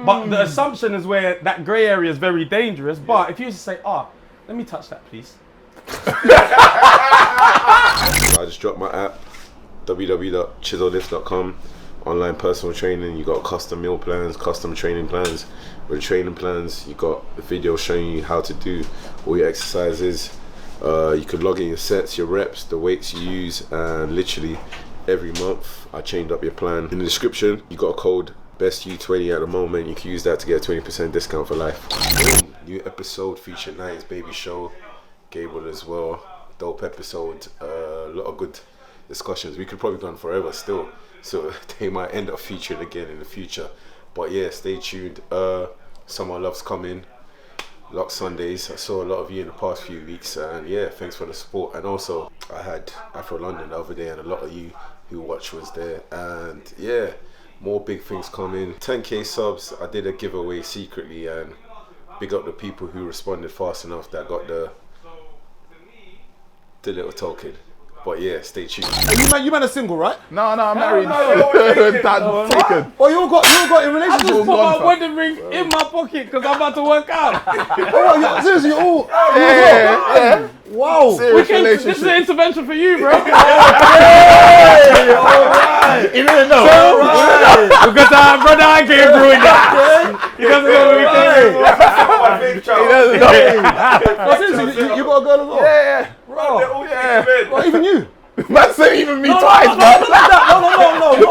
But the assumption is where that grey area is very dangerous. But if you just say, let me touch that, please. I just dropped my app, www.chisellift.com. Online personal training. You got custom meal plans, custom training plans. With the training plans, you got a video showing you how to do all your exercises. You could log in your sets, your reps, the weights you use, and literally every month I changed up your plan. In the description, you got a code BESTU20 at the moment. You can use that to get a 20% discount for life. New episode featured Nights Baby Show, Gable as well. Dope episode. A lot of good discussions. We could probably go on forever still, so they might end up featured again in the future. But yeah, stay tuned. Someone Loves coming. Lock Sundays. I saw a lot of you in the past few weeks, and yeah, thanks for the support. And also, I had Afro London the other day, and a lot of you who watched was there. And yeah, more big things coming. 10k subs. I did a giveaway secretly, and big up the people who responded fast enough that got the little token. But yeah, stay tuned. You man are single, right? No, I'm married. That's taken. Oh, you all got in I relationship? just put my wedding ring in my pocket because I'm about to work out. Oh, seriously, all? Yeah. Wow. Serious relationship. This is an intervention for you, bro. Alright. You didn't know. Alright. Because brother, I can't ruin that. He doesn't know what we can. He doesn't know. Oh, seriously, you got a girl as well? Yeah. Bro. Yeah. Well, even you? Man said even me twice, No, man. like that.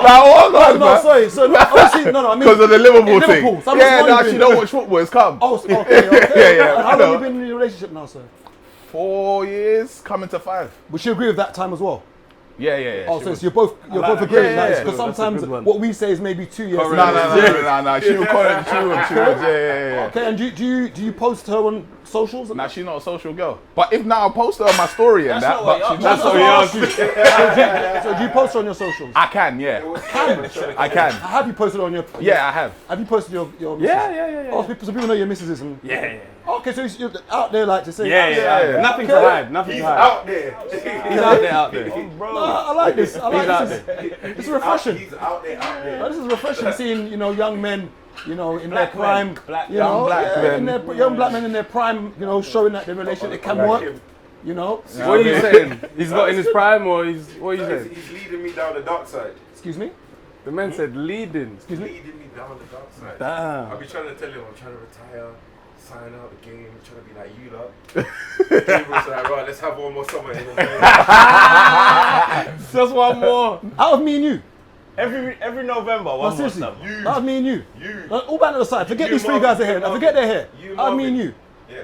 No. No, Sorry. So, obviously, no, I mean. because of the Liverpool thing. So I'm Yeah, just no, wondering. she don't watch football. It's come. Oh, okay. Yeah, And how I know. long have you been in your relationship now, sir? 4 years, coming to 5. Would she agree with that time as well? Yeah. Oh, she so was- you're both agreeing. yeah, Because yeah. That's a sometimes good one. what we say is maybe 2 years. No. She will call it. She was. Yeah. Okay, and do you post her on socials? Nah, she's not a social girl. But if now I post her on my story and that, but she's That's not. what I asked you. So do you post her on your socials? I can, yeah. I can. Have you posted on your? Yeah, I have. Have you posted your missus? Yeah. Oh, so people know your missus and. Yeah. Okay, so you're out there like to say. Yeah. Nothing to hide. Nothing to hide. Out there. He's out there. No, I like this. I like out this. It's refreshing. He's out there. This is refreshing seeing young men, in their prime, young black men. young black men in their prime, showing that the relationship it can work. What are you saying? He's not in his prime, or what are you saying? He's leading me down the dark side. Excuse me. The man said leading. Excuse me. Leading me down the dark side. Damn. I'll be trying to tell him I'm trying to retire, sign out the game, trying to be like you lot. Gabriel's like, right, let's have one more summer in the game. Just one more. Out of me and you. Every November, one more Seriously. stuff. Out of me and you. You. All back to the side. Forget You, these three Marvin. guys ahead. Forget their hair. You, Out of me and Marvin. you. Yeah.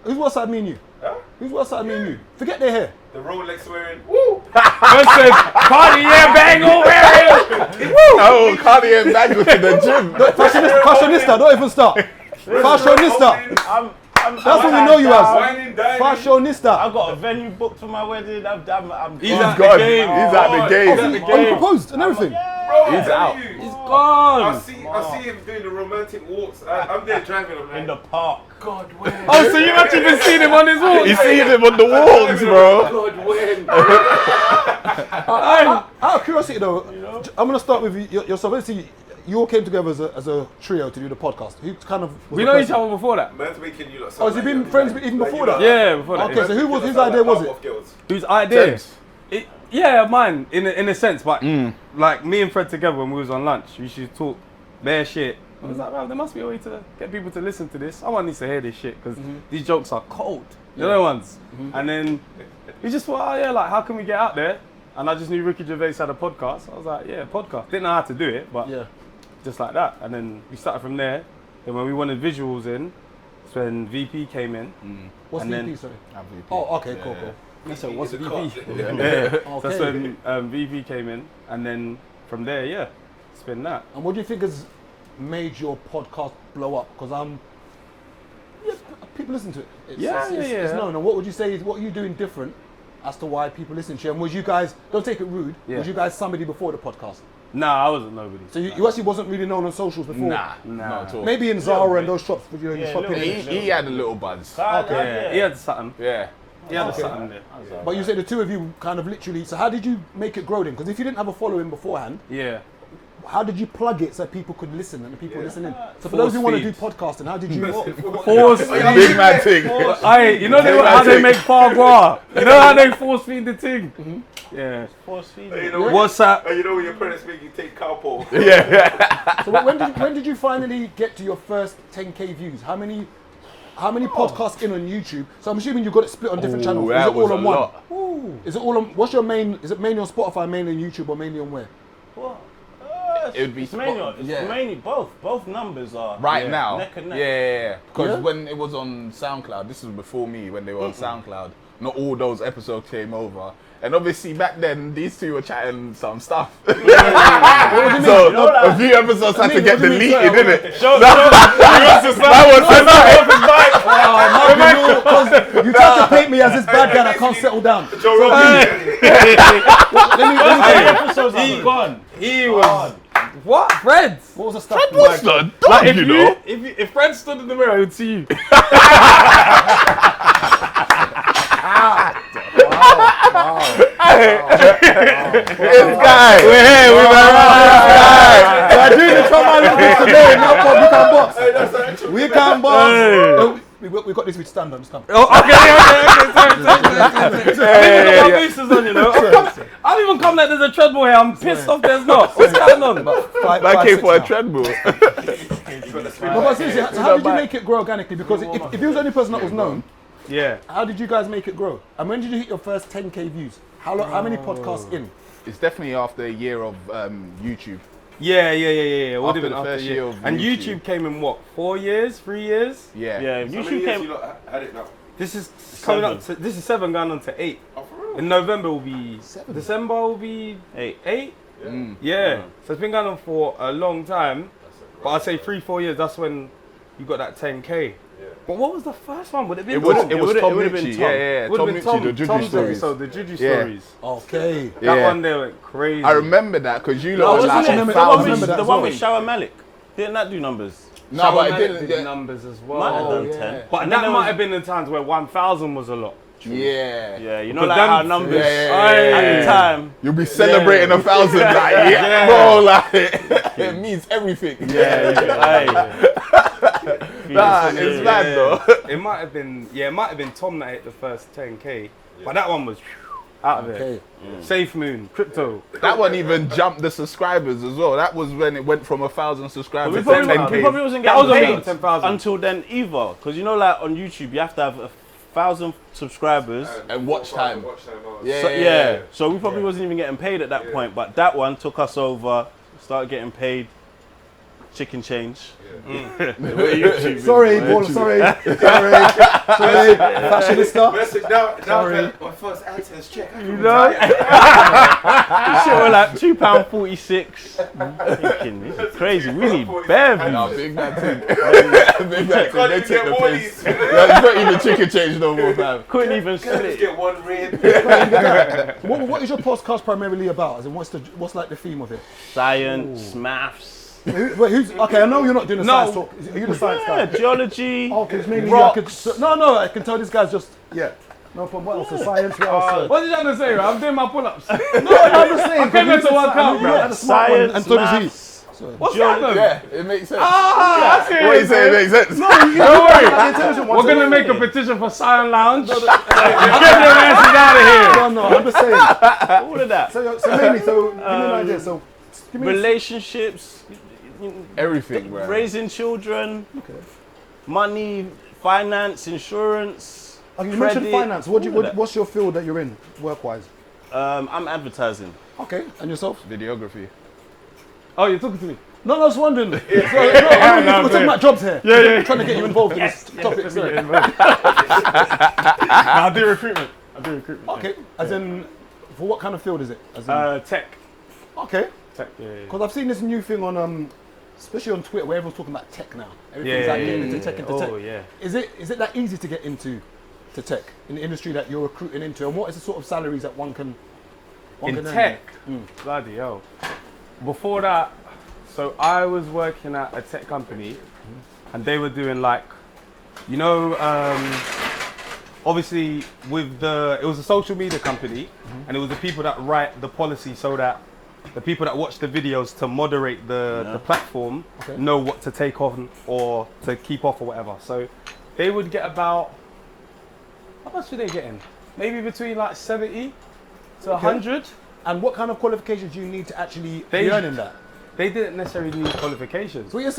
Who's what side, me and you? Huh? Who's what side, me and you? Forget their hair. The Rolex wearing. Woo! Man said, party, yeah, bangle wearing. Oh, Cardi and Bangles to the gym. Fashionista, don't even start. Fashionista. That's what we know you as. Whining, dining. Fashionista. I've got a venue booked for my wedding. I'm He's He's out gone. the game. He's out the game. Oh, you proposed and everything. Bro, He's out. You. He's gone. I see him doing the romantic walks. I'm there driving. I'm in like, the park. God, when? Oh, so you've actually been seeing him on his walk? You see him on the walls, bro. God, when? Out of curiosity though, I'm going to start with yourself. Let's see, you all came together as a trio to do the podcast. Who kind of was We the know each person? other before that. Man's making you lot. Oh, has he been friends even before that? Yeah, before that. Okay, so whose idea was it? Whose idea? Thames. Yeah, mine, in a sense, but like me and Fred together when we was on lunch, we used to talk bare shit. I was like, well, there must be a way to get people to listen to this. Someone needs to hear this shit, because these jokes are cold. You know ones. And then we just thought, oh yeah, like how can we get out there? And I just knew Ricky Gervais had a podcast. I was like, yeah, podcast. Didn't know how to do it, but just like that. And then we started from there. Then when we wanted visuals in, that's when VP came in. What's And VP, then- sorry? MVP. Oh, okay, cool. So what's VP? Okay. So that's when VP came in, and then from there, it's been that. And what do you think has made your podcast blow up? Because people listen to it. It's known. And what would you say is what are you doing different as to why people listen to you? And was you guys, don't take it rude, was you guys somebody before the podcast? Nah, I wasn't nobody. So you actually wasn't really known on socials before? Nah, not at all. Maybe in Zara and those shops, you're shopping. He had a little buzz. He had something. Yeah. He had something there. But you say the two of you kind of literally, so how did you make it grow then? Because if you didn't have a following beforehand, how did you plug it so people could listen and the people listening? So for those who want to do podcasting, how did you? Force Big man thing. Aye, you know how they make Fargua? You know how they force feed the thing? Yeah. Force feeding. WhatsApp. You know when your parents make you take cowpole. Yeah. So when did you finally get to your first 10k views? How many podcasts in on YouTube? So I'm assuming you got it split on different channels. Is that it was all on a one? lot. Is it all on? What's your main? Is it mainly on Spotify, mainly on YouTube, or mainly on where? It would be It's mainly both. Both numbers are right now. neck and neck. Yeah. Because Yeah? when it was on SoundCloud, this was before me, when they were on SoundCloud, not all those episodes came over. And obviously back then, these two were chatting some stuff. So a few episodes had to get deleted, didn't it? You tried to paint me as this bad guy that can't settle down. Episodes are gone. He was. What? Fred? What was the stuff? What's the dog, Like you know? if Fred stood in the mirror, he would see you. This guy. We're here. I do the trauma Olympics today. No problem. We can box. We got this with stand on. Just come. Oh, okay. Sorry. I didn't even got my boosters on, you know. I don't even come like there's a treadmill here. I'm pissed off there's not. What's going on? That came for a treadmill. No, but seriously, so how did you make it grow organically? Because if you was the only person that was known, Yeah. how did you guys make it grow? And when did you hit your first 10k views? How many podcasts in? It's definitely after a year of YouTube. Yeah. It would have After been the after first a year year. of And YouTube. YouTube came in what? 4 years? 3 years? Yeah. Yeah, YouTube came. Had it now. This is coming up to, this is 7 going on to 8. Oh, for real? In November will be 7. December will be 8. Yeah. So it's been going on for a long time. But I'd say 3-4 years, that's when you got that 10k. But what was the first one? Would it be It was Tom? Tom would've been Mitchie. Tom. Yeah. Would Tom have been Mitchie, the Juju Tom's stories. episode, the Juju Yeah. stories. Okay. That Yeah. one there went crazy. I remember that because you lot No, were wasn't like it? on Remember- I thousands. remember that The as one well. with Shower Malik. Didn't that do numbers? No, but it Shaman didn't. did numbers as well. Might have done yeah. 10. But And that then there might was- have been the times where 1,000 was a lot. Yeah. Yeah, you know, But like them- how numbers Yeah. at the time. You'll be celebrating 1,000, like, bro, like, it means everything. Nah, it's mad though. It might have been, it might have been Tom that hit the first 10k. But that one was out of Okay. it. Safe Moon, Crypto. That one even jumped the subscribers as well. That was when it went from 1,000 subscribers We to probably 10k. wasn't That was getting only paid 10,000. until then either. Because you know, like on YouTube, you have to have 1,000 subscribers. And watch time. So, yeah. So we probably wasn't even getting paid at that point. But that one took us over, started getting paid. Chicken change. Sorry, Paul, sorry. Fashionista. Message now. Sorry. My first AdSense check. You know? Shit, we're like £2.46. Thinking, this is crazy. We need bare Nah, views. big man thing. Big man thing. They take the piss. That's not even chicken change no more, fam. Couldn't even Just split. get one red. What is your podcast primarily about? As in, what's like the theme of it? Science, maths. Okay, I know you're not doing the science talk. Are you the science Yeah, guy? geology. Oh, because maybe rocks. I can tell this guy's just no problem. What else? The science. What else? What did you have to say, bro? I'm doing my pull-ups. No, I'm just saying. I came here to work out, bro. And Science, so does he. maths. What's happening? Yeah, it makes sense. Ah, I see What you say makes sense. Don't worry. We're going to make a petition for Silent Lounge. Get your asses out of here. No, I'm just saying. All of that. So mainly, give me an idea. So, give me Relationships, Everything, bro. raising children, money, finance, insurance. you mentioned credit, finance. all of that. What's your field that you're in, work-wise? I'm advertising. Okay, and yourself? Videography. Oh, you're talking to me? No, I was wondering. We're talking about jobs here. Yeah. I'm trying to get you involved in this topic. Sorry. I do recruitment. Okay, as in, for what kind of field is it? As in, Tech. okay, Tech, yeah. because I've seen this new thing on, especially on Twitter, where everyone's talking about tech now. Everything's like getting into tech, into tech. Oh, yeah. Is it that easy to get into tech in the industry that you're recruiting into, and what is the sort of salaries that one can In earn? tech? Bloody hell. Before that, so I was working at a tech company and they were doing like, you know, obviously with it was a social media company and it was the people that write the policy so that the people that watch the videos to moderate the platform know what to take on or to keep off or whatever. So they would get about, how much were they getting? Maybe between like 70 to 100. And what kind of qualifications do you need to actually be earning that? They didn't necessarily need qualifications. So what you're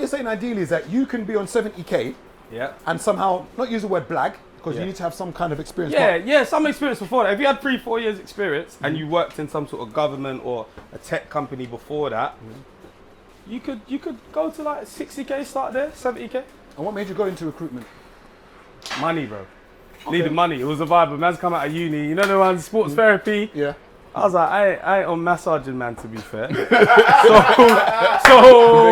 saying ideally is that you can be on 70k Yeah. and somehow not use the word blag because you need to have some kind of experience. Yeah, some experience before that. If you had 3-4 years experience and you worked in some sort of government or a tech company before that, you could go to like 60k, start there, 70k. And what made you go into recruitment? Money, bro. Needed money. It was a vibe. Man's come out of uni. You know the one, sports therapy. Yeah. I was like, I ain't on massaging, man, to be fair. so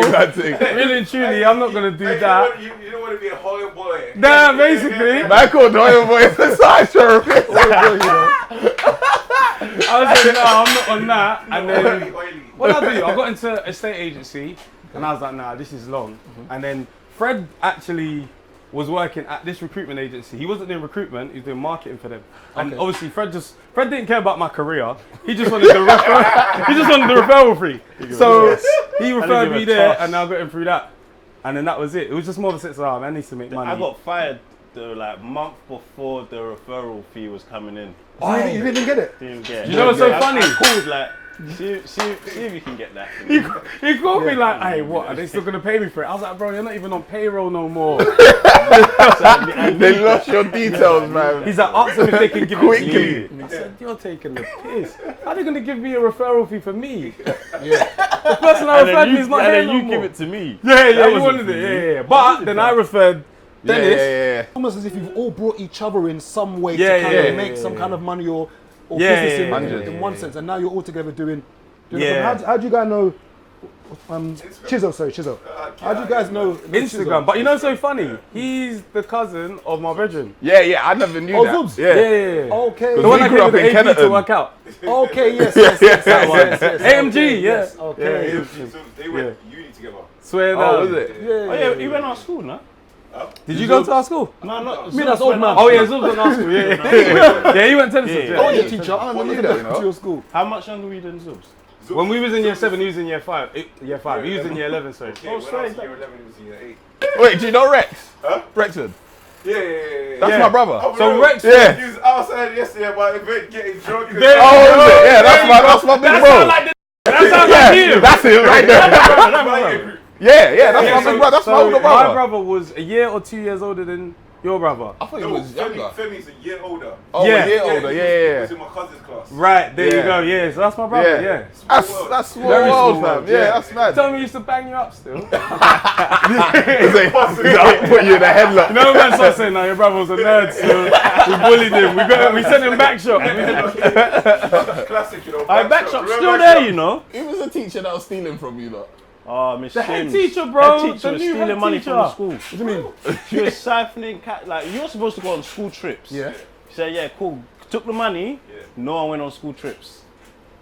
really and truly, I'm not gonna do that. You don't want to be a Hoyer boy. Nah, basically. Michael Hoyer boy is a side therapist. I was like, no, I'm not on that. And then, what I do? I got into a estate agency, and I was like, nah, this is long. And then Fred actually was working at this recruitment agency. He wasn't doing recruitment, he was doing marketing for them. And obviously Fred didn't care about my career. He just wanted the referral fee. So he referred me there and I got him through that. And then that was it. It was just more of a sense of, man, I need to make money. I got fired the month before the referral fee was coming in. Oh, you didn't get it? Didn't get it. You know what's so funny? I called like, see if you can get that. He called me like, hey, what? Are they still gonna pay me for it? I was like, bro, you're not even on payroll no more. They lost your details, man. He's like, ask them if they can give it to you. And he said, you're taking the piss. How are they gonna give me a referral fee for me? The person I referred me is not here no more. And then you give it to me. Yeah, you wanted it. Yeah. But then I referred Dennis. Yeah. Almost as if you've all brought each other in some way to kind of make some kind of money or business in one sense, and now you're all together doing how do you guys know Chizzo? How do you guys know Instagram? But you know what's so funny? He's the cousin of my brethren. Yeah, I never knew that. Zubs? Yeah. Okay. The one that grew came up with in the AP to Kenneton. work out. Okay, yes. AMG, yes. yeah. Okay. So they went uni together. Swear Oh, down. was it? Oh yeah, he went to our school, no? Did you go to our school? No, not. Me, that's old man. Oh yeah, Zub's on our school. Yeah, he went to Tennessee. Yeah. I was your teacher. I What remember year that, that, you know? to your school. How much younger were you than Zubs? When we was in year 7, he was in year 5. Year 5. He was in year 11, sorry. Yeah, when I was in year 11, he was in year 8. Wait, do you know Rex? Huh? Rexon. Yeah. That's my brother. Oh, So no. Rex, He was outside yesterday about event getting drunk. Oh, is it? Yeah, that's my big bro. that sounds like you. That's it right there. Yeah, that's my big brother. That's my older brother. My brother was a year or 2 years older than your brother. I thought he No, was younger. Femi's a year older. Oh, Yeah. a year older. He Yeah. was in my cousin's class. Right, there you Yeah. go. Yeah, so that's my brother. Yeah. That's small Very world, small fam. world, Yeah, that's mad. Tell me he used to bang you up still. I'll put you in a headlock. No man started saying, no, your brother was a nerd still. We bullied him. We sent him back shop. Classic, you know. Backshop's still there, you know. He was a teacher that was stealing from you, lot. Oh, Miss The head Sims. teacher, bro. Head teacher The was new stealing head money teacher. from the school. What do you mean? She was siphoning like you were supposed to go on school trips. Yeah. She said, yeah, cool. Took the money. No one went on school trips.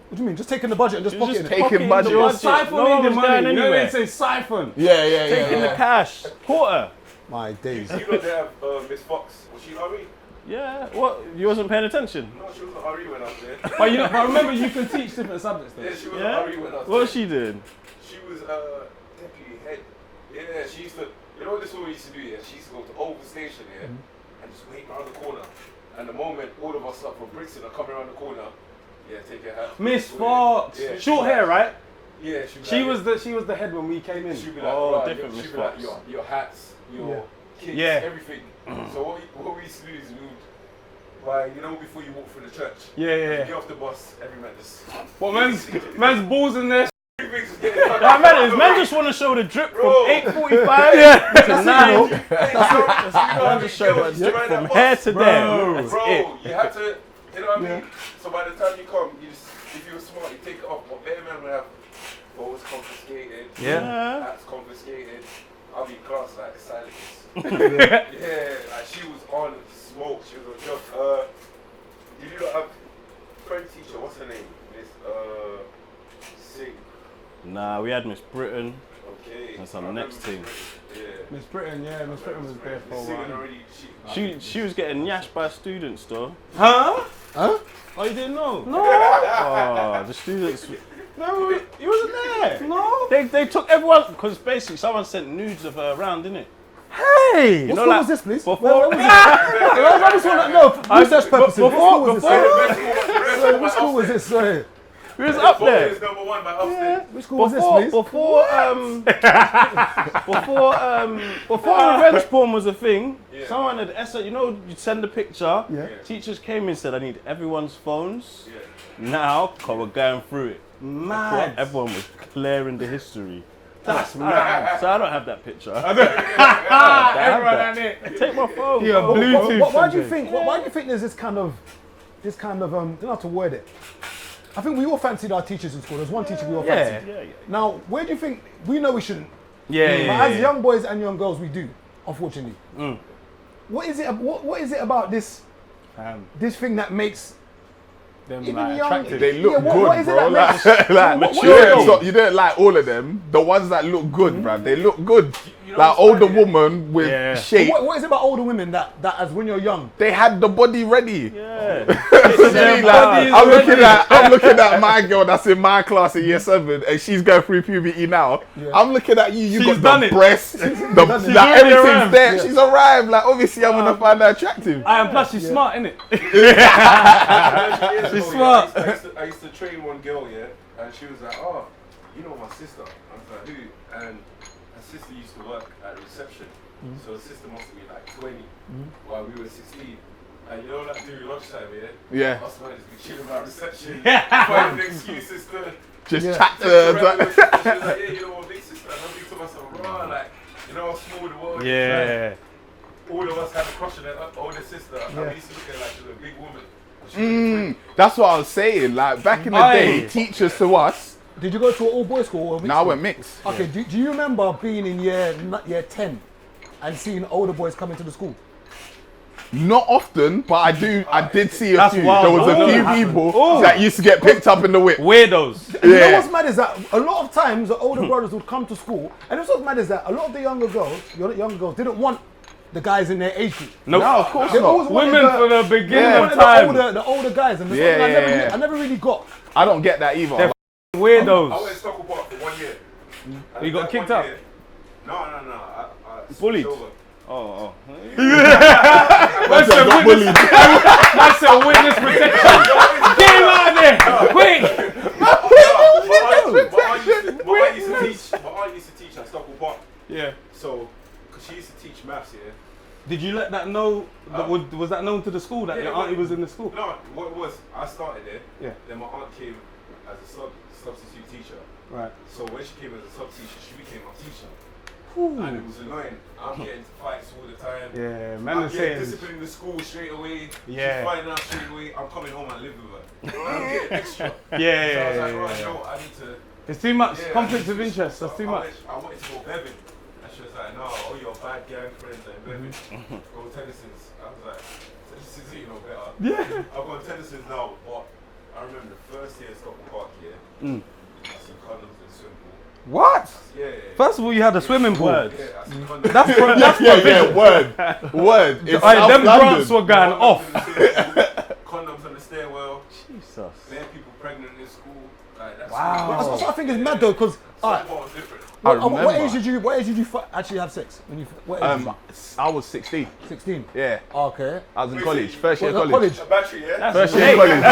What do you mean? Just taking the budget and just She was pocketing just it? Taking pocketing the budget. You're budget. No one siphoning the was money. going You know anywhere. they say siphon. Yeah. Taking the cash. Quarter. My days. You know they have Miss Fox. Was she RE? Yeah. What? You wasn't paying attention? No, she was an RE when I was there. But remember, you can teach different subjects though. Yeah, she was Yeah. an RE when I was What there. she did? She was deputy head. Yeah, she used to. You know what this woman used to do? Yeah, she used to go to Oval Station, and just wait around the corner. And the moment all of us up from Brixton are coming around the corner, take your hat. Miss Fox. Yeah, Short hair, right? Yeah, She was the head when we came in. She'd be like, Oh, right, different she'd Miss be like, Fox. your hats, your kids, Yeah. everything. So what we used to do is we would, like, before you walk through the church, Yeah. get off the bus, every man just. What man's balls in there? Everything's just getting done. Nah, man just want to show the drip Bro. from 8:45 to 9. Man just show the drip from here to there. That's Bro, it. you have to, you know what I mean? So by the time you come, if you were smart, you take it off. But better man would have phones confiscated, hats confiscated. I'll be in class like silence. Yeah, like she was on smoke. She was on drugs. Did you not have French teacher? What's her name? Miss Sing. Nah, we had Miss Britain. Okay. That's our I next remember thing. Yeah. Miss Britain, Miss Britain was there for a Singing while. already. She was getting yashed by students though. Huh? Oh, you didn't know? No. Oh, the students No, he wasn't there. No. They took everyone because basically someone sent nudes of her around, didn't it? Hey. What school was this, please? Before, Where was it? I just want to know, for research purposes. What school was this? Sorry, what school was this? Sorry. he was up there. Is number one by upstairs. Which school was this, Before, please? before revenge porn was a thing, someone had you'd send a picture. Yeah. Teachers came in and said, I need everyone's phones. Now, we're going through it. Mad. Everyone was clearing the history. That's mad. So I don't have that picture. Everyone on it. Take my phone. Yeah, bro. Bluetooth. Why do you think? Why do you think there's this kind of, I don't know how to word it. I think we all fancied our teachers in school. There's one teacher we all fancied. Yeah. Now, where do you think we know we shouldn't? Yeah. But as young boys and young girls, we do. Unfortunately. What is it? What is it about this thing that makes Them even like, young? attractive. They look what good, is it bro. that Like, makes- you don't like all of them. The ones that look good, bruv, they look good. You know Like what's older funny, yeah? woman with Yeah. shape. What is it about older women that as when you're young? They had the body ready. Yeah. Literally, like, I'm looking at my girl that's in my class in year 7 and she's going through puberty now. I'm looking at you, She's got done the it. breasts, done like it. everything's arrived. there. She's arrived. Like obviously I'm gonna find her attractive. And plus she's smart, innit? She's smart. I used to train one girl, yeah, and she was like, oh, you know my sister. I was like, who? And her sister used to work at reception. So her sister must be like 20 while we were 16. And you know, like during lunchtime, Yeah. us man just be chilling about reception, finding excuses to Just Yeah. chat to to her. She was like, yeah, you know, my big sister. And I'm thinking to myself, raw, like, you know how small the world is. Yeah. Like, all of us had a crush on her older sister. And we used to look at her like she was a big woman. That's what I was saying. Like back in the Aye. day, teachers to us. Did you go to an all boys school or mixed Now school? we're mixed. Okay, do you remember being in year 10 and seeing older boys coming to the school? Not often, but I did see a That's few. wild. There was Oh, a few that people that used to get picked up in the whip. Weirdos. You know Yeah. what's mad is that a lot of times the older brothers would come to school, and what's mad is that a lot of the younger girls didn't want the guys in their age group. Nope. No, of course They not. always wanted Women for the beginning they of wanted time. the older guys, and Yeah, I never really got. I don't get that either. They're I went to Weirdos. Stockholm Park for 1 year. And You got that kicked 1 out? year- No. I switched Bullied? over. Oh. That's a witness protection. Get him out of there. Quick. My aunt used to teach at Stockholm Park. Yeah. So, because she used to teach maths, yeah. Did you let that know? Was that known to the school that your auntie was in the school? No, what it was, I started there. Yeah. Then my aunt came as a substitute teacher. Right. So when she came as a sub teacher, she became my teacher. And it was annoying. I'm getting into fights all the time. Yeah, I'm man is getting saying. disciplined in the school straight away. Yeah. She's finding out straight away. I'm coming home and live with her. And I'm getting extra. Yeah, So I was like, yeah. right, no, I need to. It's too much. Yeah, Conflict I of need to- interest. That's too much. I wanted to go Bevan. And she was like, no, all your bad gang friends are in Bevan. Go Tennyson's. I was like, Tennyson's ain't no better. Yeah. I've gone Tennyson's now, but I remember the first year at Stockholm Park, yeah. I see condoms in swim pool. What? Yeah. First of all, you had a swimming pool. Word. Yeah, I see condoms. That's Word. It's Alright, South them London. grants were going off. Condoms on the stairwell. Jesus. Bare people pregnant in school. Like, that's That's what I think is mad though, because Stockholm was different. what remember. age did you actually have sex? When you what age? I was 16. 16. Yeah. Okay. I was in Wait, college. so you- First year What, college. A battery, yeah? First year college.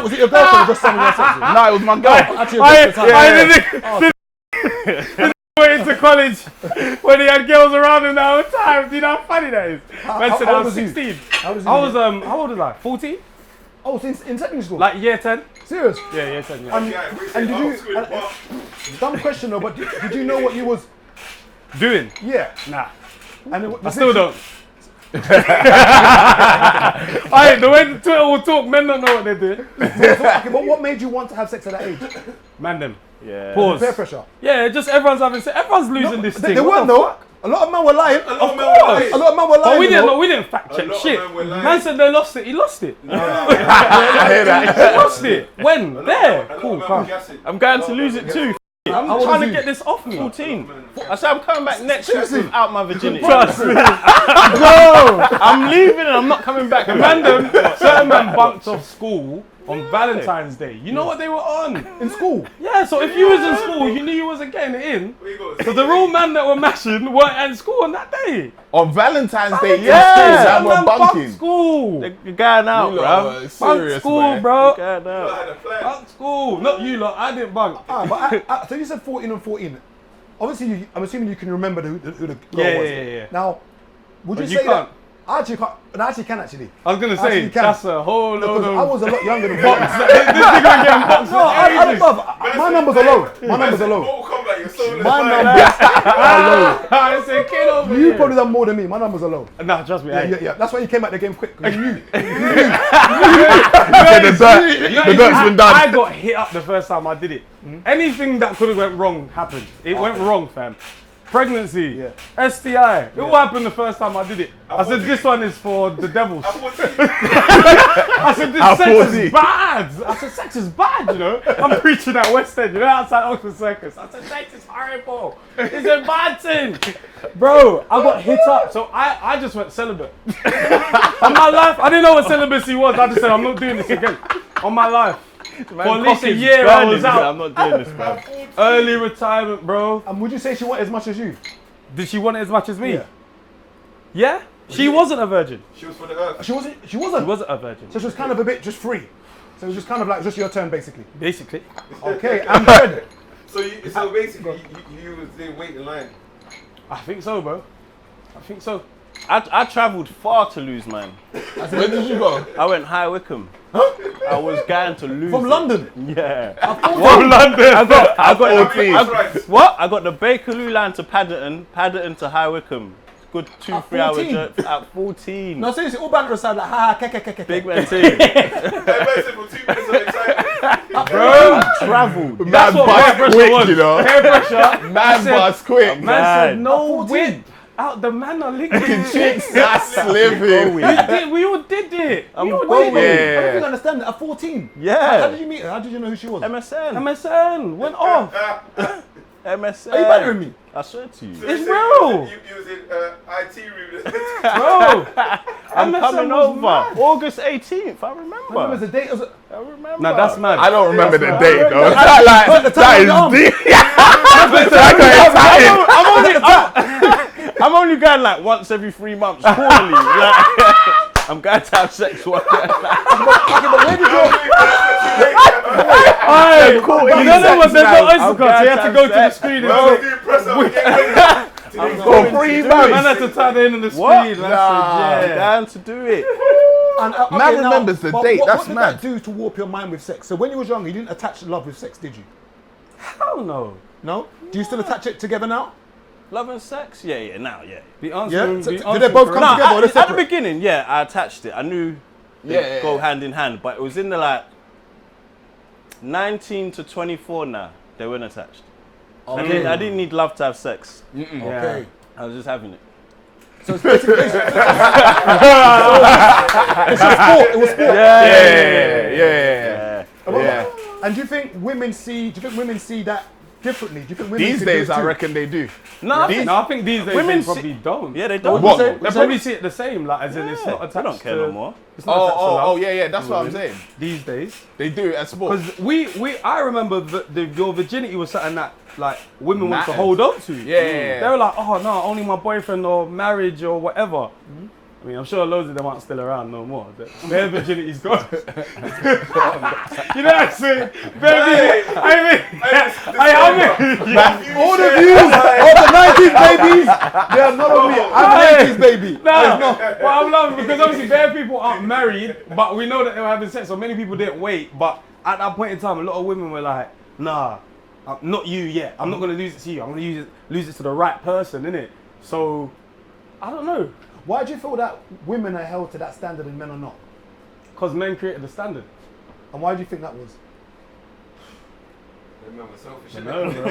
Was it your girlfriend or just someone else? Actually? No, it was my girl. Actually, your girlfriend. Went into college when he had girls around him the whole time. Do you know how funny that is? Man said how I old was was you? 16. How was I was how old was I? 14? Oh, so in secondary school. Like year 10? Serious? Yeah, year 10. Yeah. Yeah, we And said, did oh, you? screw the bar. Dumb question though, but did you know what you was? Doing? Yeah. Nah. And I still don't. Aye, the way the Twitter will talk, men don't know what they're doing. Okay, but what made you want to have sex at that age? Man, them. Yeah. Pause. Peer pressure. Yeah, just everyone's having sex. Everyone's losing this thing. They What weren't the though. fuck? A lot of men were lying. A lot of men were lying. A lot of men were lying. But we you didn't know. know. We didn't fact check lot of shit. men were lying. Man said they lost it. He lost it. I hear that. He lost it. When? A There. lot of Cool. men were Calm. gassing. I'm going to lose it too. I'm How old trying is to he? get this off me. 14. I said I'm coming back next week Seriously? without my virginity. Trust me. I'm leaving and I'm not coming back. Man, them, certain men bunked off school on Valentine's Day. You know what they were on? In school. Yeah, so if you was in school, you knew you wasn't getting it in. So the real man that were mashing weren't at school on that day. On Valentine's Day, Yeah, that man, were bunking. bunk school. You're going out, You bro. lot were Bunk serious, school, man. bro. You're going out. Bunk school. Not you lot, I didn't bunk. But so you said 14 and 14. Obviously, I'm assuming you can remember who the girl Yeah, was. yeah. Now, would you But say you can't. that? I actually can't. No, I actually can actually. I was gonna Actually, say, you can. that's a whole load Because I of was a lot younger than box. box. This nigga been getting boxed No, for I ages. love. My numbers are low. My numbers are low. Mortal Kombat, you're so My numbers are low. I said, kid over You here. probably done more than me. My numbers are low. Nah, trust me. Yeah. That's why you came out the game quick. 'Cause you knew. The dirt's been done. I got hit up the first time I did it. Anything that could have went wrong happened. It went wrong, fam. Pregnancy, STI. It all happened the first time I did it. I said, this one is for the devils. I said, this sex is bad. I said, sex is bad, you know. I'm preaching at West End, you know, outside Oxford Circus. I said, sex is horrible. It's a bad thing. Bro, I got hit up. So I just went celibate. On my life, I didn't know what celibacy was. I just said, I'm not doing this again. On my life. For at least a year I was out. I'm not doing this, man. Early retirement, bro. And would you say she wanted as much as you? Did she want it as much as me? Yeah. Yeah? She wasn't a virgin. She was for the earth. She wasn't. She wasn't a virgin. So she was kind of a bit just free. So it was just kind of like just your turn, basically. Basically. Okay, I'm good. So basically, you didn't wait in line. I think so, bro. I think so. I travelled far to lose, man. Where did you go? I went High Wycombe. I was going to lose. From it. London. Yeah. From London. I got Right. what? I got the Bakerloo line to Paddington to High Wycombe. Good 2-3 hour 14? journey at 14. No, seriously, all banter aside, like, ha, ha, Big man team. Everybody said for 2 minutes of excitement. Bro. Travelled. Man That's what peer bust pressure quick, was. you know. Peer pressure. Man bust quick. Man Man. said no 14. whip. Out the man are linking. Chicks, that's living. We all did it. We all going. did it. I don't think Yeah. I understand that. At 14. Yeah. How did you meet her? How did you know who she was? MSN. MSN went off. MSN. Are you bantering me? I swear to you. It's real. You was in IT room. Bro. I'm MSN coming was over. mad. August 18th. I When was remember. the date? I remember. Nah, that's mad. I don't remember the That's date right. though. the time of That the is deep. I'm only going like once every 3 months, quarterly. Like, I'm going to have sex one. Okay, but where did you? Hey, you know there was no I'm Instagram, so you had to go to the sex. screen and Bro, say, you press up and get ready. For 3 man months. had to tie the end of the screen. What? I said, I'm yeah. going to do it. And, Man remembers the but date, What, that's what did mad. that do to warp your mind with sex? So when you was younger, you didn't attach love with sex, did you? Hell no. No? Do you still attach it together now? Love and sex? Yeah, now, yeah. The answer. Yeah? So, did they both come together or At they the separate? beginning, yeah, I attached it. I knew they go hand in hand, but it was in the like 19 to 24 now. They weren't attached. I didn't need love to have sex. Okay. I was just having it. So it's basically it's just sport. It was sport. Yeah. And do you think women see that differently? Do you think women These can days, do it I too? reckon they do. No, I think these days Women they probably don't. Yeah, they don't. What? They probably see it the same, like as in it's not attached I don't care to, no more. It's not attached to love Yeah. That's what I'm saying. these days. They do it at sport. Because I remember your virginity was something that like women want to Mattered. hold on to. Yeah. They were like, oh no, only my boyfriend or marriage or whatever. I mean, I'm sure loads of them aren't still around no more. Their virginity's gone. You know what I'm saying? Baby, All the views of the 90s babies, they are not on me. I'm an 80s baby. No, well, I'm laughing because obviously bare people aren't married, but we know that they were having sex, so many people didn't wait. But at that point in time, a lot of women were like, nah, not you yet. I'm not going to lose it to you. I'm going to lose it to the right person, innit? So, I don't know. Why do you feel that women are held to that standard and men are not? Because men created the standard. And why do you think that was?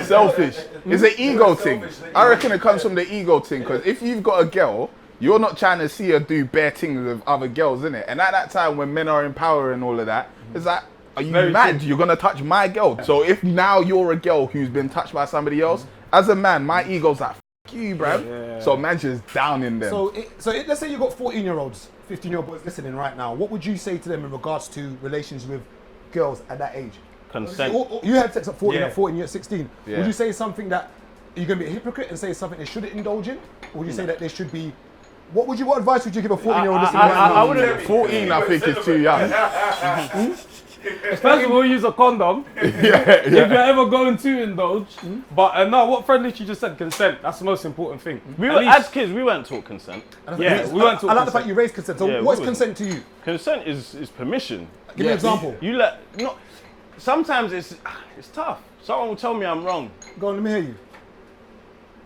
Selfish. It's an ego thing. I reckon it comes from the ego thing, because if you've got a girl, you're not trying to see her do bare things with other girls, innit? And at that time when men are in power and all of that, it's like, are you mad? You're gonna touch my girl. So if now you're a girl who's been touched by somebody else, as a man, my ego's like, f you, bruv. So man's just down in them. So let's say you got 14-year-olds, 15-year-old boys listening right now. What would you say to them in regards to relations with girls at that age? Consent. You had sex at 14, Yeah. at 14, you're at 16. Yeah. Would you say something that you're going to be a hypocrite and say something they shouldn't indulge in? Or would you say that they should be... What advice would you give a 14-year-old listening right now? I wouldn't. 14, I think, is too young. First of all, use a condom. If you're ever going to indulge. But no, what friend literally just said, consent. That's the most important thing. We At were, least- as kids, we weren't taught consent. Yeah, we weren't taught I like the consent. fact you raised consent. So Yeah, what's we consent to you? Consent is permission. Give me an example. You let no. Sometimes it's tough. Someone will tell me I'm wrong. Go on, let me hear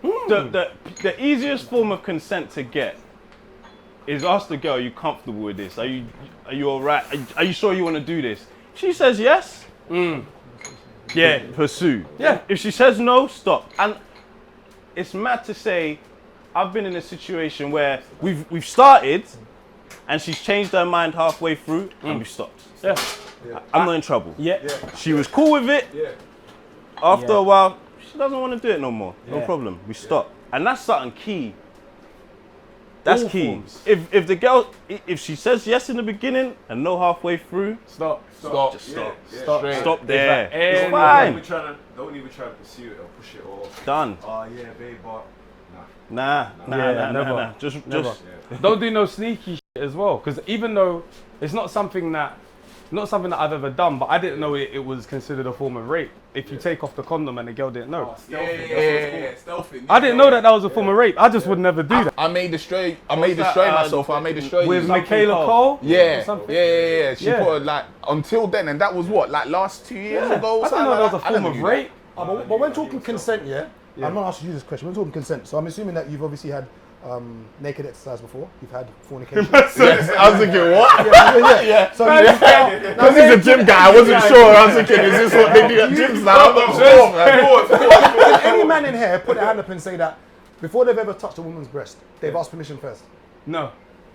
you. The easiest form of consent to get is ask the girl, are you comfortable with this? Are you alright? Are you sure you want to do this? She says yes. Yeah, pursue. Yeah. If she says no, stop. And it's mad to say, I've been in a situation where we've started, and she's changed her mind halfway through, and we stopped. Yeah. I'm not in trouble. Yeah. She was cool with it. After Yeah. a while, she doesn't want to do it no more. No Yeah. problem. We stop. And that's something key. That's All key. forms. If the girl, if she says yes in the beginning and no halfway through, Stop. Stop. just stop. Stop. Straight. Stop there. It's It's fine. fine. Don't even try to pursue it or push it or. Done. Oh yeah, babe, but Nah. never. Just Don't do no sneaky shit as well, because even though it's not something that I've ever done, but I didn't know it was considered a form of rape if you take off the condom and the girl didn't know. Stealthing. I didn't know that was a form of rape. I just would never do that. I made destroy that, myself. I made destroy With you. Michaela Cole? Yeah, or something? yeah. She Yeah. put her, like, until then, and that was what, like last 2 years ago? I didn't know that was a form of rape. But when talking consent, I'm not asking you this question. When talking consent, so I'm assuming that you've obviously had naked exercise before. You've had fornication. Yes, I was thinking, what? yeah. So Because he's a gym guy, I wasn't sure. I was thinking, is this what they do at gyms now? I'm not sure, man. can any man in here put their hand up and say that before they've ever touched a woman's breast, they've asked permission first? No.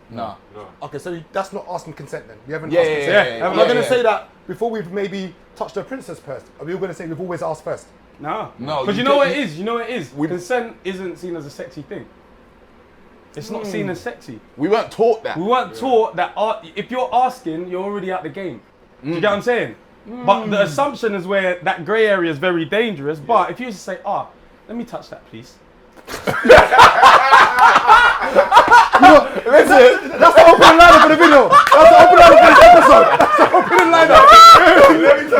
No. Okay, so that's not asking consent then. You haven't Yeah, asked yeah, consent. yeah, I'm not going to say that before we've maybe touched a princess first. Are we all going to say we've always asked first? No. No, Because you you know what can't- it is? You know what it is? Consent isn't seen as a sexy thing. It's not seen as sexy. We weren't taught that. We weren't taught that if you're asking, you're already out the game. Do you get what I'm saying? But the assumption is where that grey area is very dangerous. But if you just say, let me touch that, please. That's the opening lineup for the video. That's the opening lineup for this episode. That's the opening lineup.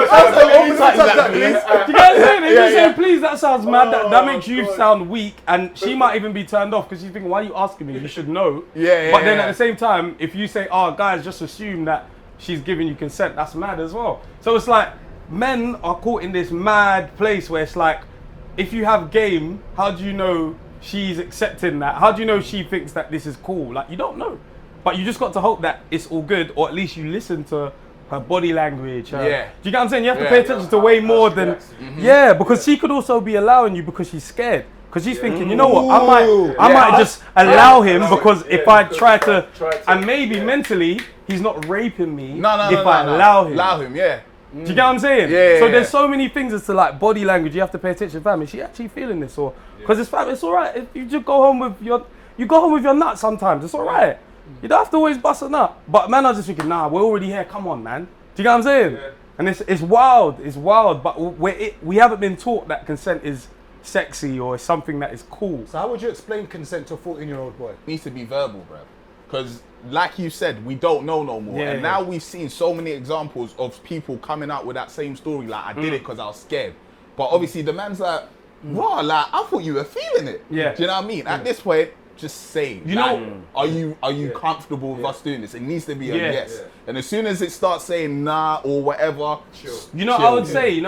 That's the opening lineup, please. Do you get what I'm saying? If you say, please, that sounds mad. That makes you sound weak. And she might even be turned off because she's thinking, why are you asking me? You should know. But then at the same time, if you say, guys, just assume that she's giving you consent, that's mad as well. So it's like, men are caught in this mad place where it's like, if you have game, how do you know she's accepting that? How do you know she thinks that this is cool? Like, you don't know. But you just got to hope that it's all good, or at least you listen to her body language. Do you get what I'm saying? You have to pay attention to way more than... Yeah, because she could also be allowing you because she's scared. Because she's thinking, you know what, I might just allow him because if I try to... And maybe mentally, he's not raping me if I allow him. Allow him, yeah. Do you get what I'm saying? Yeah. So there's so many things as to like body language you have to pay attention. Fam, is she actually feeling this, or because it's all right if you just go home with your nut sometimes. It's all right. You don't have to always bust a nut. But man, I was just thinking, nah, we're already here. Come on, man. Do you get what I'm saying? Yeah. And it's wild. It's wild. But we haven't been taught that consent is sexy or something that is cool. So how would you explain consent to a 14-year-old boy? It needs to be verbal, bro. Because, like you said, we don't know no more. And now we've seen so many examples of people coming out with that same story. Like, I did it because I was scared. But obviously, the man's like, raw, like, I thought you were feeling it. Yeah. Do you know what I mean? At this point, just say, You like, know- are you comfortable with us doing this? It needs to be a yes. And as soon as it starts saying nah or whatever, You know what I would say?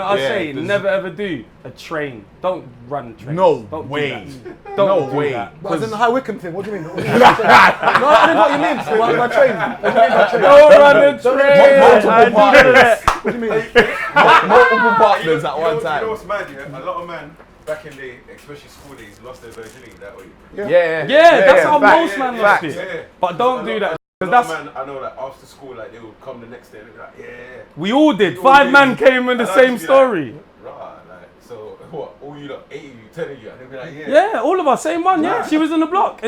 Never ever do a train. Don't run trains. No Don't way. Do that. Don't do way. that. But as in the High Wycombe thing, what do you mean? No, I didn't know what you mean. So by train. What do you mean by train? Don't run the train. multiple partners. What do you mean? Multiple partners at one You know time. what's mad, yeah? A lot of men back in the, especially school days, lost their virginity that way. Yeah, That's how fact. most men lost Fact. it. Yeah. But don't do that. A 'Cause lot of that's men, I know that after school, like they would come the next day and they'd be like, yeah. we all did. We all 5 did. men came in the And I'd same just be like, story. Right, like, so what? All you lot, 8 of you, 10 of you, and they'd be like, Yeah, all of us, same one. Yeah, she was in the block.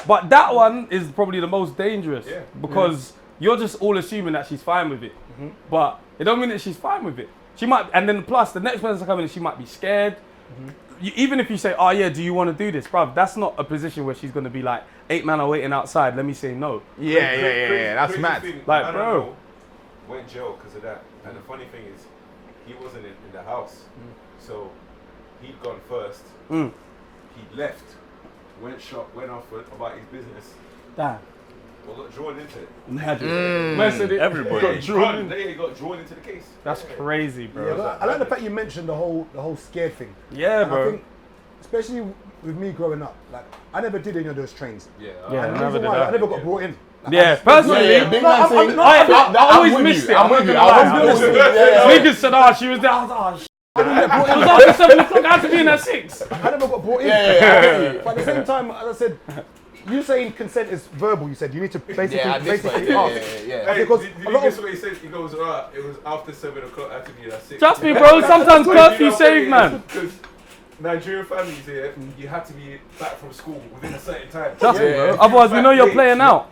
But that one is probably the most dangerous because you're just all assuming that she's fine with it. But it don't mean that she's fine with it. She might, and then plus the next person coming in, she might be scared. Even if you say, oh yeah, do you want to do this, bruv? That's not a position where she's gonna be like, 8 men are waiting outside. Let me say no. Yeah. That's mad. Like, bro, went jail because of that. And the funny thing is, he wasn't in the house, so he'd gone first. He left, went off about his business. damn. Well, got drawn into it. Everybody got drawn. They got drawn into the case. That's crazy, bro. Yeah, I like the fact you mentioned the whole scared thing. Yeah, And bro. I think, especially with me growing up, like I never did any of those trains. Yeah, And the never reason did why, that. I never got brought in. Like, Yeah, personally, big man thing. I always missed it. I'm with you. Niggas said, oh, she was there. I was like, oh, it was after 7 o'clock. I had to be in at 6. I never got brought in. But at the same time, as I said, you saying consent is verbal. You said you need to basically ask. Hey, Because did a you lot guess of what he said? He goes, it was after 7 o'clock. I had to be at 6. Trust me, bro. Sometimes curfew save, man. Because Nigerian families here, you have to be back from school within a certain time. Trust me, bro. Otherwise, we know you're playing out.